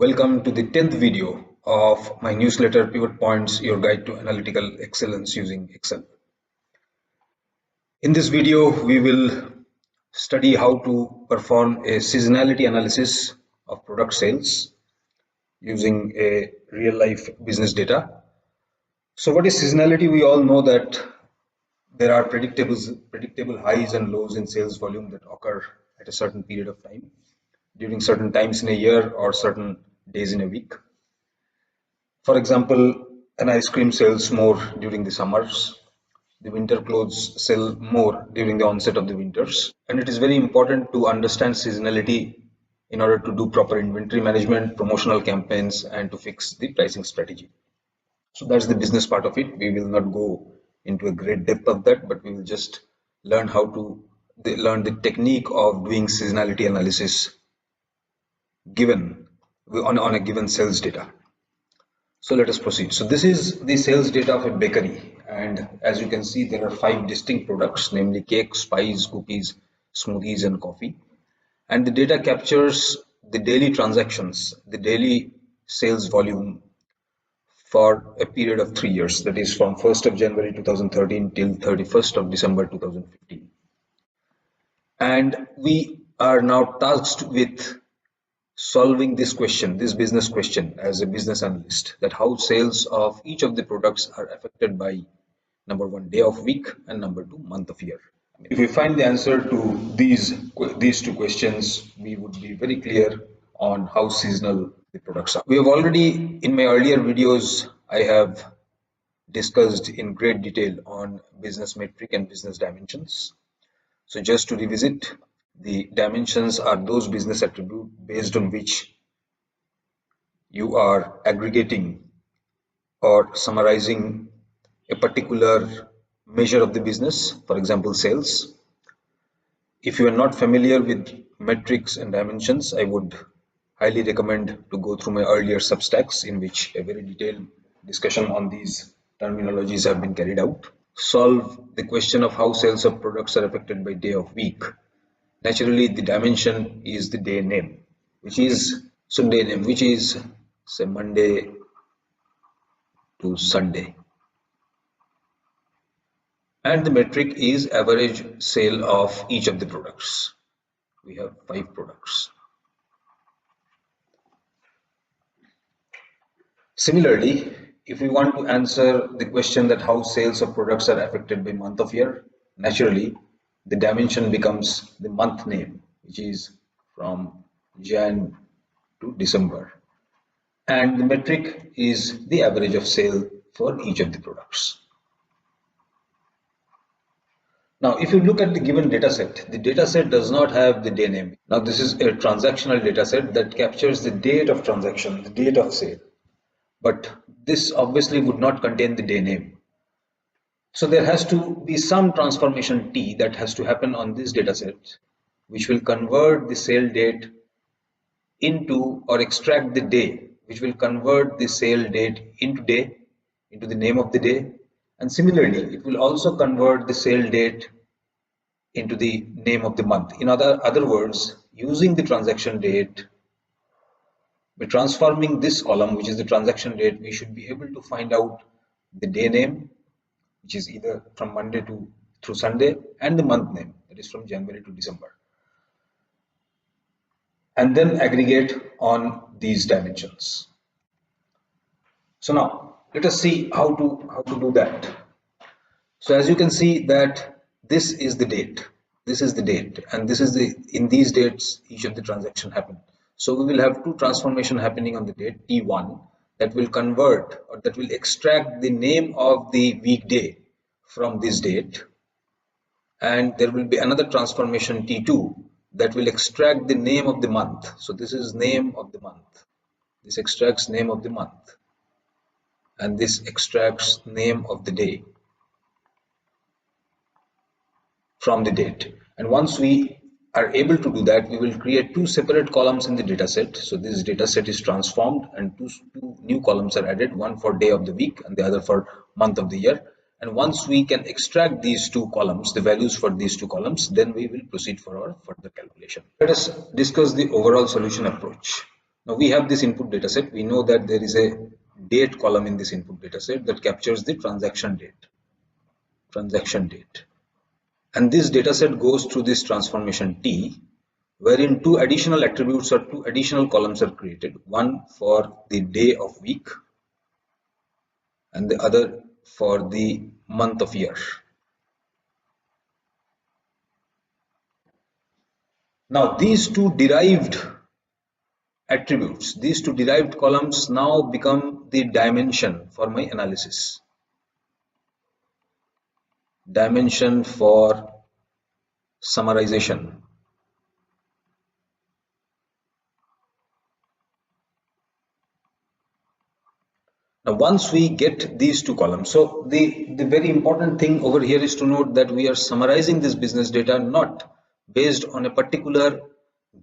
Welcome to the 10th video of my newsletter Pivot Points, your guide to analytical excellence using Excel. In this video, we will study how to perform a seasonality analysis of product sales using a real life business data. So what is seasonality? We all know that there are predictable highs and lows in sales volume that occur at a certain period of time, during certain times in a year or certain days in a week. For example, an ice cream sells more during the summers. The winter clothes sell more during the onset of the winters. And it is very important to understand seasonality in order to do proper inventory management, promotional campaigns, and to fix the pricing strategy. So that's the business part of it. We will not go into a great depth of that, but we will just learn how to learn the technique of doing seasonality analysis given on a given sales data. So let us proceed. So this is the sales data of a bakery, and as you can see, there are 5 distinct products, namely cakes, pies, cookies, smoothies, and coffee. And the data captures the daily transactions, the daily sales volume for a period of 3 years, that is from 1st of January 2013 till 31st of December 2015. And we are now tasked with solving this question, this business question, as a business analyst, that how sales of each of the products are affected by number one, day of week, and number two, month of year. If we find the answer to these two questions, we would be very clear on how seasonal the products are. We have already, in my earlier videos, I have discussed in great detail on business metric and business dimensions. So just to revisit, the dimensions are those business attributes based on which you are aggregating or summarizing a particular measure of the business, for example, sales. If you are not familiar with metrics and dimensions, I would highly recommend to go through my earlier substacks in which a very detailed discussion on these terminologies have been carried out. Solve the question of how sales of products are affected by day of week. Naturally, the dimension is the day name, which is say Monday to Sunday. And the metric is average sale of each of the products. We have 5 products. Similarly, if we want to answer the question that how sales of products are affected by month of year, naturally, the dimension becomes the month name, which is from Jan to December. And the metric is the average of sale for each of the products. Now, if you look at the given data set, the data set does not have the day name. Now, this is a transactional data set that captures the date of transaction, the date of sale. But this obviously would not contain the day name. So there has to be some transformation T that has to happen on this data set, which will convert the sale date into, or extract the day, which will convert the sale date into day, into the name of the day. And similarly, it will also convert the sale date into the name of the month. In other words, using the transaction date, by transforming this column, which is the transaction date, we should be able to find out the day name, which is either from Monday through Sunday, and the month name, that is from January to December, and then aggregate on these dimensions. So now let us see how to do that. So as you can see that this is the date, and this is in these dates each of the transaction happened. So we will have two transformation happening on the date T1 that will convert, or that will extract the name of the weekday from this date, and there will be another transformation T2 that will extract the name of the month. So this is name of the month, this extracts name of the month, and this extracts name of the day from the date. And once we are able to do that, we will create 2 separate columns in the data set. So this data set is transformed and two new columns are added, one for day of the week and the other for month of the year. And once we can extract these 2 columns, the values for these 2 columns, then we will proceed for our further calculation. Let us discuss the overall solution approach. Now we have this input data set. We know that there is a date column in this input data set that captures the transaction date. And this data set goes through this transformation T, wherein two additional attributes or two additional columns are created, one for the day of week and the other for the month of year. Now these two derived attributes, these two derived columns now become the dimension for my analysis. Dimension for summarization. Now, once we get these two columns, so the very important thing over here is to note that we are summarizing this business data not based on a particular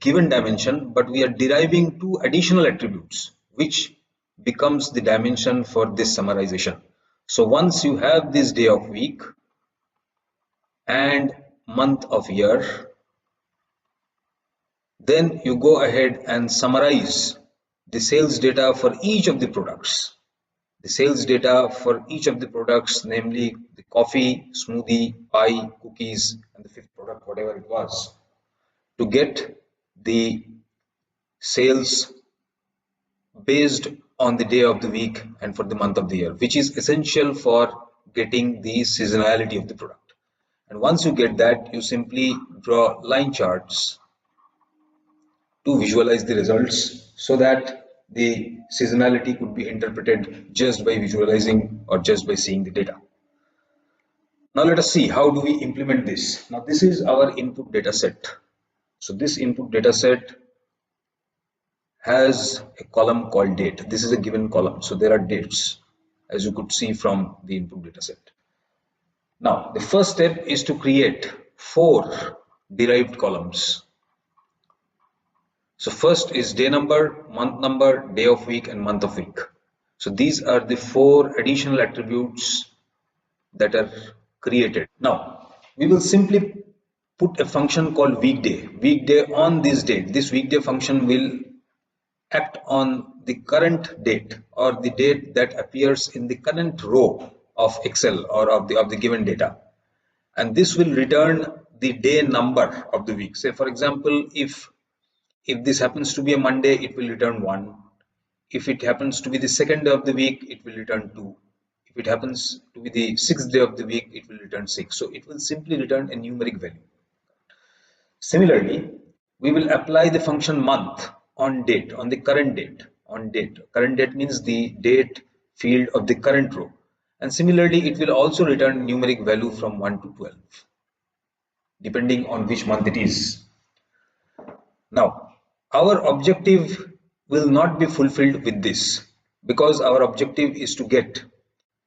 given dimension, but we are deriving two additional attributes, which becomes the dimension for this summarization. So once you have this day of week and month of year, then you go ahead and summarize the sales data for each of the products. The sales data for each of the products, namely the coffee, smoothie, pie, cookies, and the fifth product, whatever it was, to get the sales based on the day of the week and for the month of the year, which is essential for getting the seasonality of the product. And once you get that, you simply draw line charts to visualize the results so that the seasonality could be interpreted just by visualizing or just by seeing the data. Now let us see how do we implement this. Now this is our input data set. So this input data set has a column called date. This is a given column. So there are dates as you could see from the input data set. Now the first step is to create 4 derived columns. So first is day number, month number, day of week and month of week. So these are the 4 additional attributes that are created. Now we will simply put a function called weekday. Weekday on this date. This weekday function will act on the current date or the date that appears in the current row of Excel or of the given data. And this will return the day number of the week. Say for example, if this happens to be a Monday, it will return 1. If it happens to be the second day of the week, it will return 2. If it happens to be the 6th day of the week, it will return 6. So it will simply return a numeric value. Similarly, we will apply the function month on date, on the current date, on date. Current date means the date field of the current row. And similarly, it will also return numeric value from 1 to 12, depending on which month it is. Now, our objective will not be fulfilled with this because our objective is to get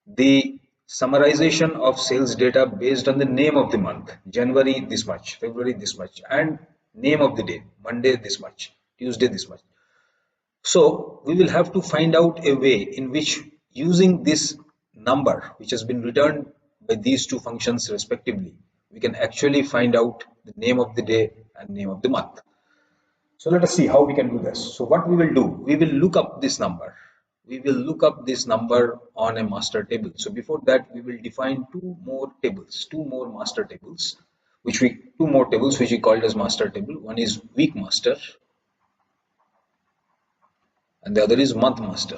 the summarization of sales data based on the name of the month, January this much, February this much, and name of the day, Monday this much, Tuesday this much. So we will have to find out a way in which using this number which has been returned by these two functions respectively, we can actually find out the name of the day and name of the month. So let us see how we can do this. So what we will do, we will look up this number. We will look up this number on a master table. So before that, we will define two more master tables, two more tables which we called as master table. One is week master and the other is month master.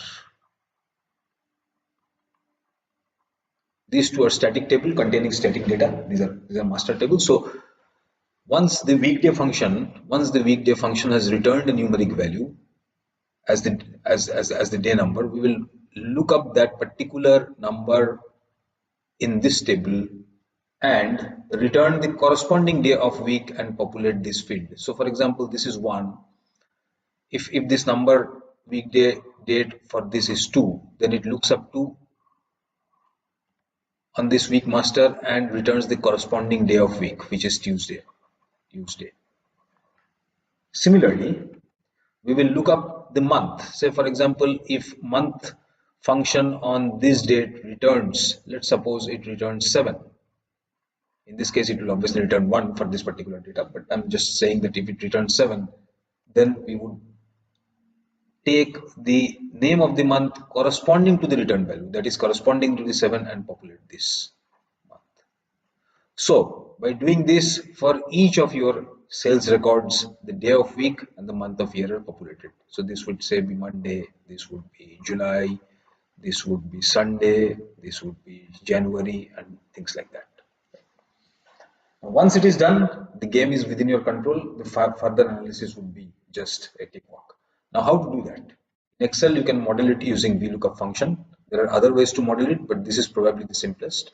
These two are static table containing static data. These are master tables. So once the weekday function has returned a numeric value, as the day number, we will look up that particular number in this table and return the corresponding day of week and populate this field. So for example, this is 1. If this number weekday date for this is 2, then it looks up 2 on this week master and returns the corresponding day of week, which is Tuesday. Similarly, we will look up the month. Say for example, if month function on this date returns, let's suppose it returns 7. In this case, it will obviously return 1 for this particular data, but I'm just saying that if it returns 7, then we would take the name of the month corresponding to the return value, that is corresponding to the 7, and populate this month. So by doing this, for each of your sales records, the day of week and the month of year are populated. So this would say be Monday, this would be July, this would be Sunday, this would be January, and things like that. Once it is done, the game is within your control. The further analysis would be just a cakewalk. Now, how to do that? In Excel, you can model it using VLOOKUP function. There are other ways to model it, but this is probably the simplest.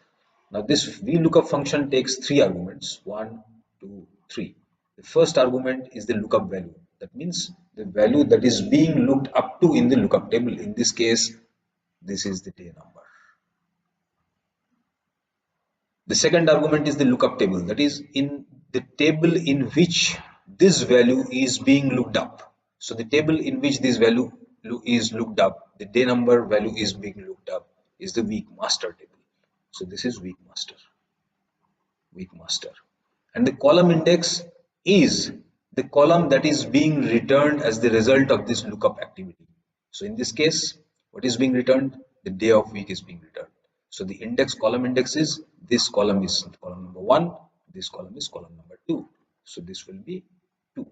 Now, this VLOOKUP function takes three arguments: one, two, three. The first argument is the lookup value. That means the value that is being looked up to in the lookup table. In this case, this is the day number. The second argument is the lookup table, that is in the table in which this value is being looked up. So the table in which this value is looked up, the day number value is being looked up, is the week master table. So this is week master. And the column index is the column that is being returned as the result of this lookup activity. So in this case, what is being returned? The day of week is being returned. So the column index is, this column is column number 1, this column is column number 2. So this will be 2.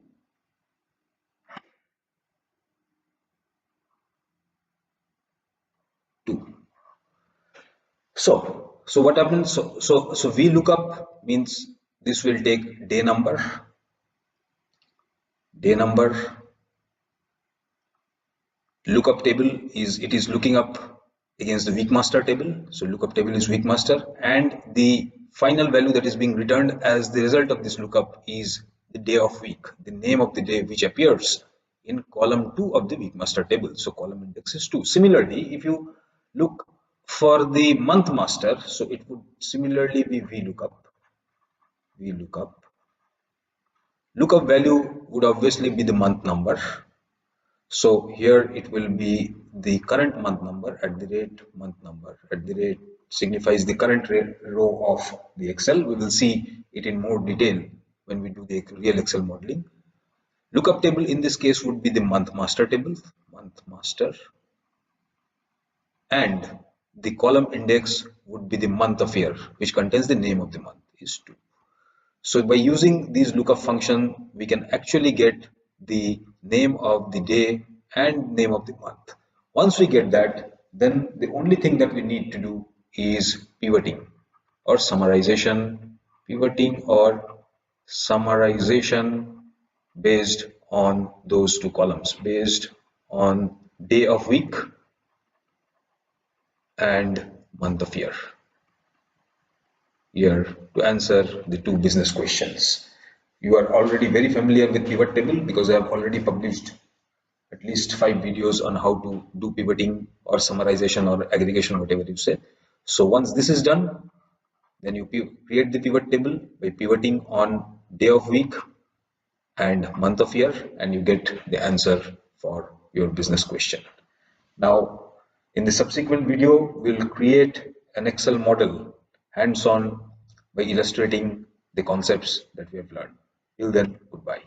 So what happens? So VLOOKUP means this will take day number, lookup table is, it is looking up against the week master table. So lookup table is week master, and the final value that is being returned as the result of this lookup is the day of week, the name of the day, which appears in column 2 of the week master table. So column index is 2. Similarly, if you look for the month master, so it would similarly be VLOOKUP. Lookup value would obviously be the month number. So here it will be the current month number at the rate month number at the rate signifies the current row of the Excel. We will see it in more detail when we do the real Excel modeling. Lookup table in this case would be the month master table, and the column index would be the month of year, which contains the name of the month is 2. So by using these lookup function, we can actually get the name of the day and name of the month. Once we get that, then the only thing that we need to do is pivoting or summarization, based on those two columns, based on day of week and month of year. Here to answer the two business questions. You are already very familiar with pivot table because I have already published at least 5 videos on how to do pivoting or summarization or aggregation, whatever you say. So once this is done, then you create the pivot table by pivoting on day of week and month of year, and you get the answer for your business question. Now, in the subsequent video, we'll create an Excel model hands-on by illustrating the concepts that we have learned. Till then, goodbye.